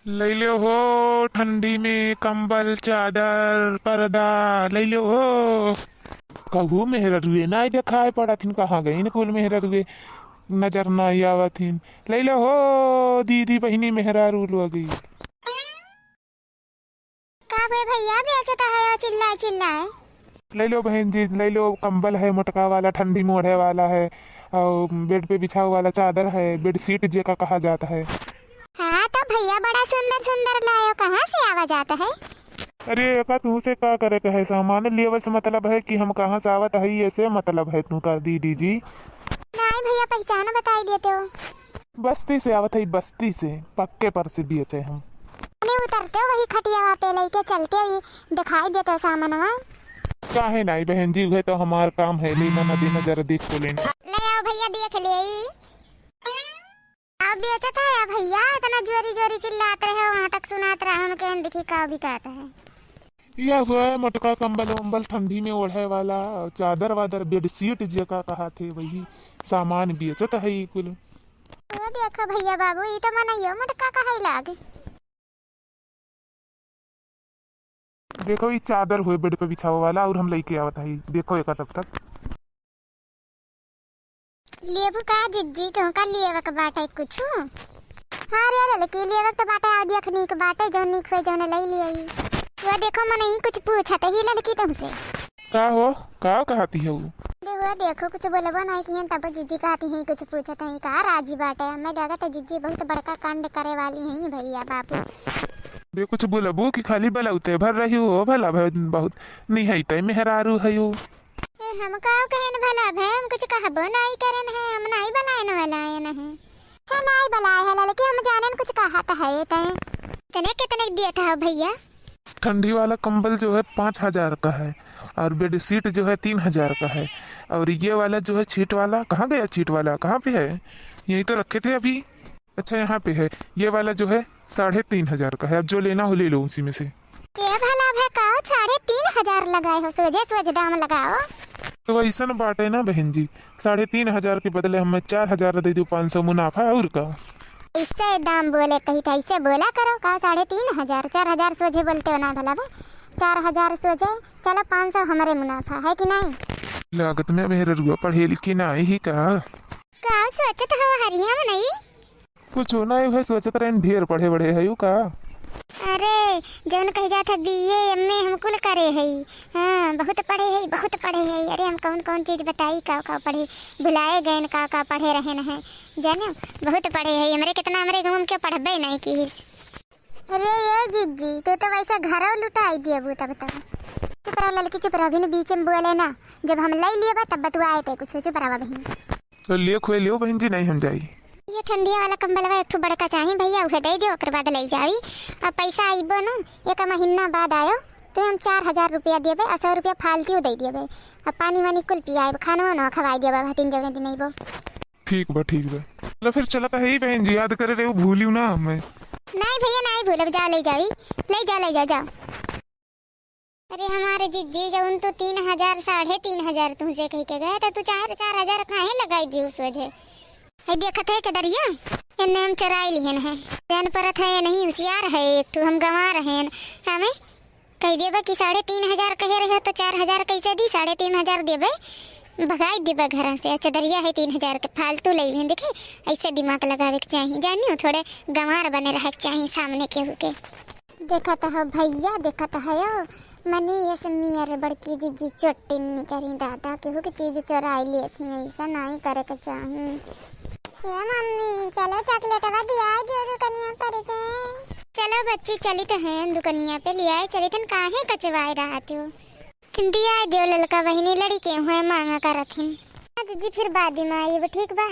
ले लो हो। ठंडी में कंबल चादर पर्दा ले लो हो। कहू मेहरुए ना दिखाई पड़ा थिन, कहाँ गई न कुल मेहरुए नजर ना आवथिन। ले लो हो दीदी बहिनी मेहरारू लोगी। का भैया बेचता है चिल्ला चिल्ला है। ले लो बहन जी, ले लो। कंबल है मोटका वाला, ठंडी में ओढ़े वाला है, और बेड पे बिछाओ वाला चादर है, बेडशीट जे का कहा जाता है। हाँ तो भैया बड़ा सुंदर सुंदर लायो, कहाँ से आवाज आता है? अरे का तू से का करे के है, सामान लिए से मतलब है कि हम कहाँ से आवत है, ऐसे मतलब है तू का दीदी जी। नहीं भैया पहचान बताई देते हो। बस्ती से आवत है, बस्ती से पक्के पर से बेचे हम। उतरते हो वही खटिया पे लेके चलते ही दिखाई देते हो सामान। काहे नहीं बहन जी, वह तो हमार काम है, लेना न देना जरा देख तो लेना। ले आओ भैया देख ले। आप बेचता है भैया, इतना जोरी जोरी चिल्लाते हो, वहाँ तक सुनात रहा हम कहन दिखी का बिकाता है। यह हुआ है मोटका कंबल वंबल ठंडी में ओढ़े वाला, चादर वादर बेडशीट जे का कहा थे वही सामान बेचत है कुल। वो देखो भैया बाबू, ये तो मनाइयो मोटका कहा लाग। देखो ये चादर हुए बेड पे बिछावा वाला, और हम लेके आवत है, देखो एक तब तक। लेबू का जिज्जी क्यों का लेवा का बाटा कुछ? हाँ रे लड़की लेवा का बाटा आ देखनी का बाटा जो निक हो जो ले लिया। वो देखो मैं नहीं कुछ पूछा तो ही लड़की तुमसे। का हो का कहती है वो? वो देखो कुछ बोलबो नहीं कि तब जिज्जी कहती है कुछ पूछा तो का राजी बाटे। मैं लगा तो जिज्जी बहुत बड़का कांड करे वाली है भैया बापू। बे कुछ बोलबो कि खाली बलौते भर रही हो, भला बहुत निहैते मेहरारू है यो। हम का कहन भला भे, हम कुछ कहबो नहीं करन है, हम नहीं बनाए वाला है नहीं। अच्छा नहीं बनाए है लड़की, हम जाने कुछ कहा तो है तने कितने दिया था भैया? ठंडी वाला कंबल जो है 5,000 का है, और बेडशीट जो है 3,000 का है, और ये वाला जो है छीट वाला कहाँ गया? छीट वाला कहाँ पे है? यही तो रखे थे अभी। अच्छा यहाँ पे है। ये वाला जो है 3,500 का है, अब जो लेना हो ले लो उसी में से। ये भला भे का 3,500 लगाए हो, सोझे सोझे दाम लगाओ। तो ऐसा न बाटे ना बहन जी, 3,500 के बदले हमें 4,000 दे दो, 500 मुनाफा और का। इससे दाम बोले कही था, इससे बोला करो का 3,500 4,000 सोझे बोलते हो ना भला भे। 4,000 सोझे चलो 500 हमारे मुनाफा है कि नहीं? लागत में मेहरुआ पढ़े लिखे ना ही का सोचत हो हरिया में नहीं कुछ होना है, सोचत रहे ढेर पढ़े बड़े है का। अरे जौन कह जाता बीए एमए हम कुल करे है। हाँ बहुत पढ़े है, बहुत पढ़े है। अरे हम कौन कौन चीज बताई का पढ़े, भुलाए गए का पढ़े रहे न है जानो। बहुत पढ़े है हमरे, कितना हमरे घूम के पढ़बे नहीं की। अरे ये जीजी तो वैसा घर लुटाई दिए वो तब तक। चुप रहा लड़की चुप रहा, भी बीच में बोले ना। जब हम ले लिए तब बतुआए थे कुछ। चुप रहा बहन। तो ले खुए लियो बहन जी, नहीं हम जाई। ये ठंडिया वाला कंबलवा एक तो बड़का चाहिए भैया, उहे दे दियो, ओकर बाद ले जाई। अब पैसा आइबो न एक महीना बाद आयो तो हम 4,000 रुपया देबे, 100 रुपया फालतू दे देबे। अब पानी वानी कुल पियाए, खानो न खवाई देबे 3 जने दिन आइबो। ठीक बा ठीक बा। चलो फिर चला है ही बहन जी, याद करे रे भूलियो ना मैं। नहीं भैया नहीं भूलब, जा ले जाई, ले जाओ। अरे हमारे जिज्जी जो उन तो 3,000 3,500 तुमसे कह के गए, तो तू 4,000 काहे लगाई दी उस वजह? है देखत है चदरिया इन्हें हम चराई लिहन है, जान परत है नहीं होशियार है एक तो, हम गंवा रहे हैं। हमें कह देबे कि 3,500 कहे रहे हो तो 4,000 कैसे दी? 3,500 देबे, भगाई देबे घर से। चदरिया है 3,000 के, फालतू ले लें। देखे ऐसे दिमाग लगावे के चाहिए, जानियो थोड़े गंवार बने रहे के चाहिए सामने के होके। देखत हो भैया, देखत है मनी ये मियर बड़की जिज्जी चोटी नहीं करी दादा केहू की चीज चोराई लिए थी, ऐसा नहीं करे के चाहिए। ये मम्मी चलो चॉकलेट दिया दुकनिया पर से। चलो बच्ची चली तो है दुकनिया पे, लिया चली तन काहे कचवाए रहा थे दिया दो लड़का बहनी लड़ी के हुए मांगा करत हिन। जी फिर बाद में आई, ठीक बा।